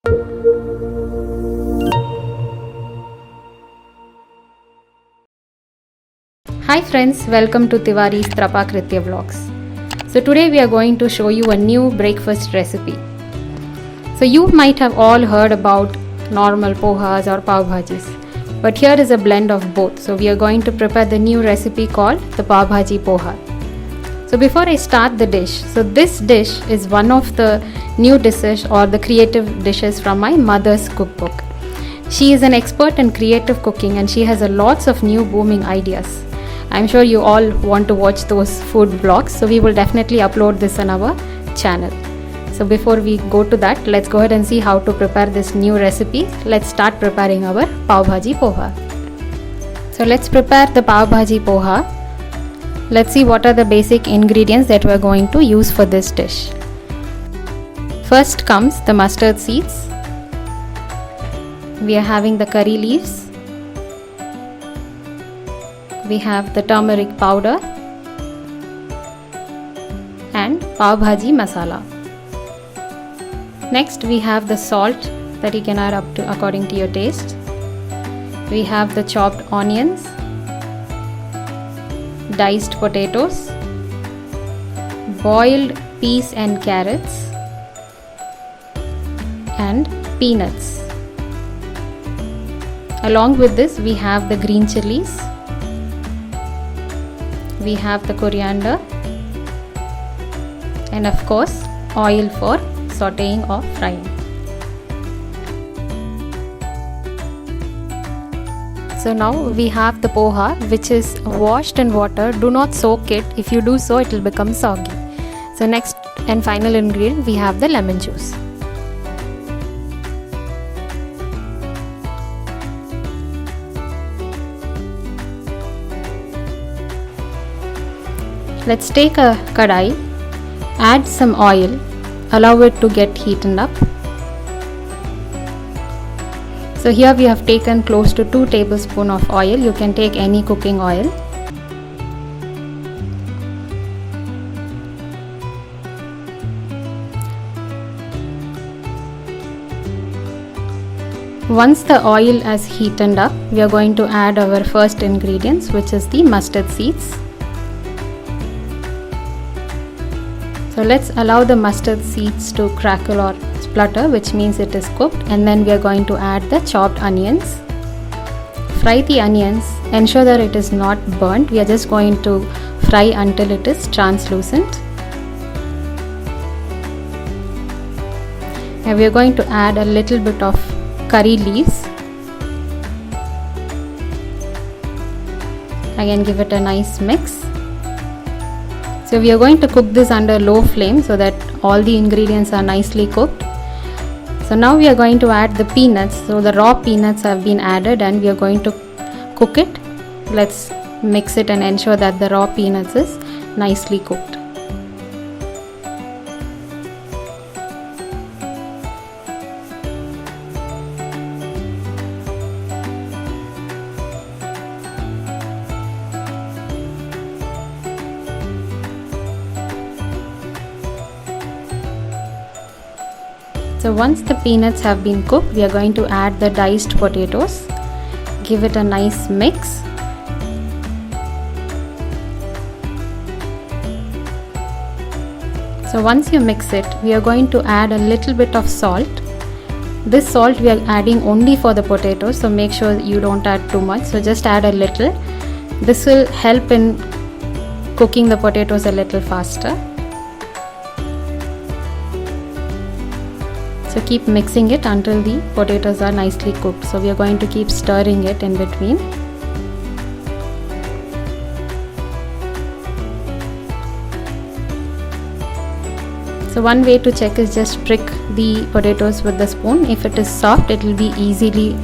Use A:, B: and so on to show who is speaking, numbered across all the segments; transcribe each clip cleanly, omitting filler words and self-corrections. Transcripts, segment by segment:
A: Hi friends, welcome to Tiwari's Trapakritya vlogs. So today we are going to show you a new breakfast recipe. So you might have all heard about normal pohas or pav bhajis, but here is a blend of both. So we are going to prepare the new recipe called the Pav Bhaji Poha. So before I start the dish, so this dish is one of the new dishes or the creative dishes from my mother's cookbook. She is an expert in creative cooking and she has a lots of new booming ideas. I'm sure you all want to watch those food vlogs, so we will definitely upload this on our channel. So before we go to that, let's go ahead and see how to prepare this new recipe. Let's start preparing our Pav Bhaji Poha. So let's prepare the Pav Bhaji Poha. Let's see what are the basic ingredients that we're going to use for this dish. First comes the mustard seeds. We are having the curry leaves. We have the turmeric powder and Pav Bhaji Masala. Next we have the salt that you can add up to according to your taste. We have the chopped onions, diced potatoes, boiled peas and carrots, and peanuts. Along with this we have the green chilies. We have the coriander and of course oil for sauteing or frying. So now we have the poha, which is washed in water. Do not soak it. If you do so, it will become soggy. So next and final ingredient, we have the lemon juice. Let's take a kadai, add some oil, allow it to get heated up. So here we have taken close to 2 tablespoons of oil. You can take any cooking oil. Once the oil has heated up, we are going to add our first ingredients, which is the mustard seeds. So let's allow the mustard seeds to crackle or splutter, which means it is cooked, and then we are going to add the chopped onions. Fry the onions, ensure that it is not burnt. We are just going to fry until it is translucent. And we are going to add a little bit of curry leaves. Again, give it a nice mix. So we are going to cook this under low flame so that all the ingredients are nicely cooked. So now we are going to add the peanuts. So the raw peanuts have been added and we are going to cook it. Let's mix it and ensure that the raw peanuts is nicely cooked. So once the peanuts have been cooked, we are going to add the diced potatoes. Give it a nice mix. So once you mix it, we are going to add a little bit of salt. This salt we are adding only for the potatoes, so make sure you don't add too much. So just add a little. This will help in cooking the potatoes a little faster. So keep mixing it until the potatoes are nicely cooked. So we are going to keep stirring it in between. So one way to check is just prick the potatoes with the spoon. If it is soft, it will be easily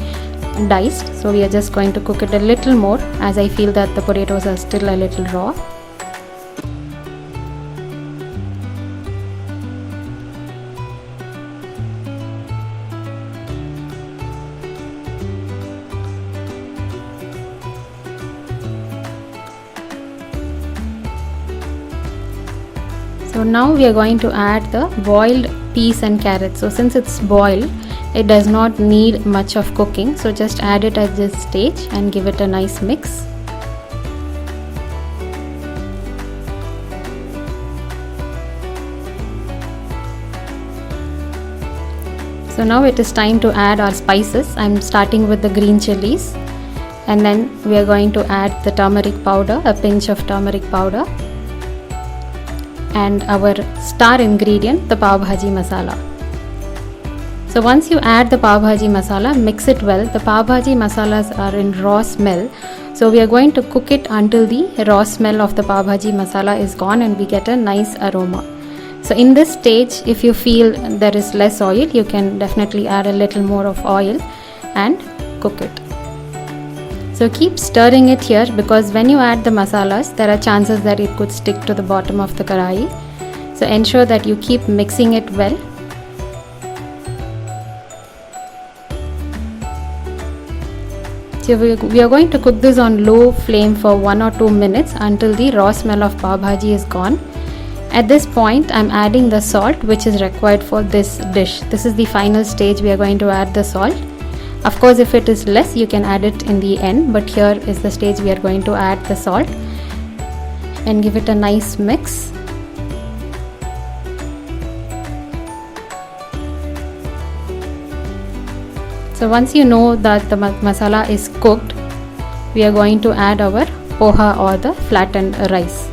A: diced. So we are just going to cook it a little more, as I feel that the potatoes are still a little raw. So now we are going to add the boiled peas and carrots. So since it's boiled, it does not need much of cooking. So just add it at this stage and give it a nice mix. So now it is time to add our spices. I'm starting with the green chilies, and then we are going to add the turmeric powder, a pinch of turmeric powder, and our star ingredient, the Pav Bhaji Masala. So once you add the Pav Bhaji Masala, mix it well. The Pav Bhaji Masalas are in raw smell, so we are going to cook it until the raw smell of the Pav Bhaji Masala is gone and we get a nice aroma. So in this stage, if you feel there is less oil, you can definitely add a little more of oil and cook it. So keep stirring it here, because when you add the masalas, there are chances that it could stick to the bottom of the karai. So ensure that you keep mixing it well. So we are going to cook this on low flame for 1 or 2 minutes until the raw smell of Pav Bhaji is gone. At this point, I am adding the salt which is required for this dish. This is the final stage. We are going to add the salt. Of course, if it is less, you can add it in the end, but here is the stage we are going to add the salt and give it a nice mix. So once you know that the masala is cooked, we are going to add our poha or the flattened rice.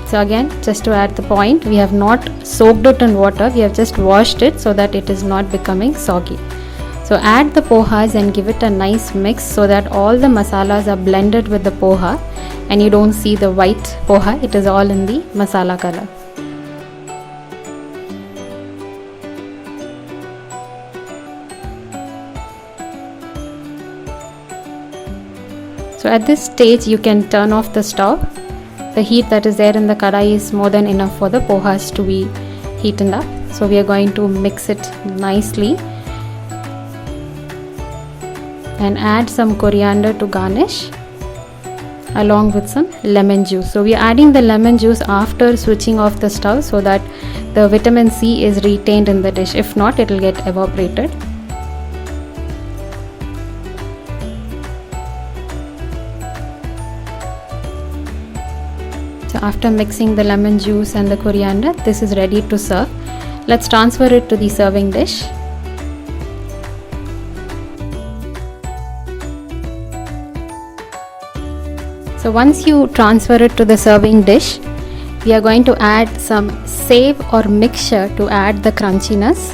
A: So again, just to add the point, we have not soaked it in water, we have just washed it so that it is not becoming soggy. So add the pohas and give it a nice mix so that all the masalas are blended with the poha and you don't see the white poha, it is all in the masala color. So at this stage, you can turn off the stove. The heat that is there in the karai is more than enough for the pohas to be heated up. So we are going to mix it nicely and add some coriander to garnish along with some lemon juice. So we are adding the lemon juice after switching off the stove so that the vitamin C is retained in the dish. If not, it will get evaporated. So after mixing the lemon juice and the coriander, this is ready to serve. Let's transfer it to the serving dish. So once you transfer it to the serving dish, we are going to add some save or mixture to add the crunchiness.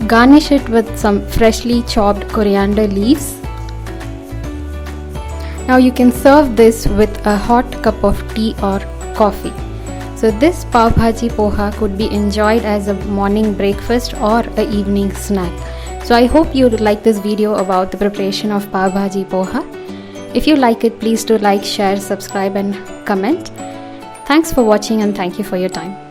A: Garnish it with some freshly chopped coriander leaves. Now you can serve this with a hot cup of tea or coffee. So this Pav Bhaji Poha could be enjoyed as a morning breakfast or an evening snack. So I hope you like this video about the preparation of Pav Bhaji Poha. If you like it, please do like, share, subscribe and comment. Thanks for watching and thank you for your time.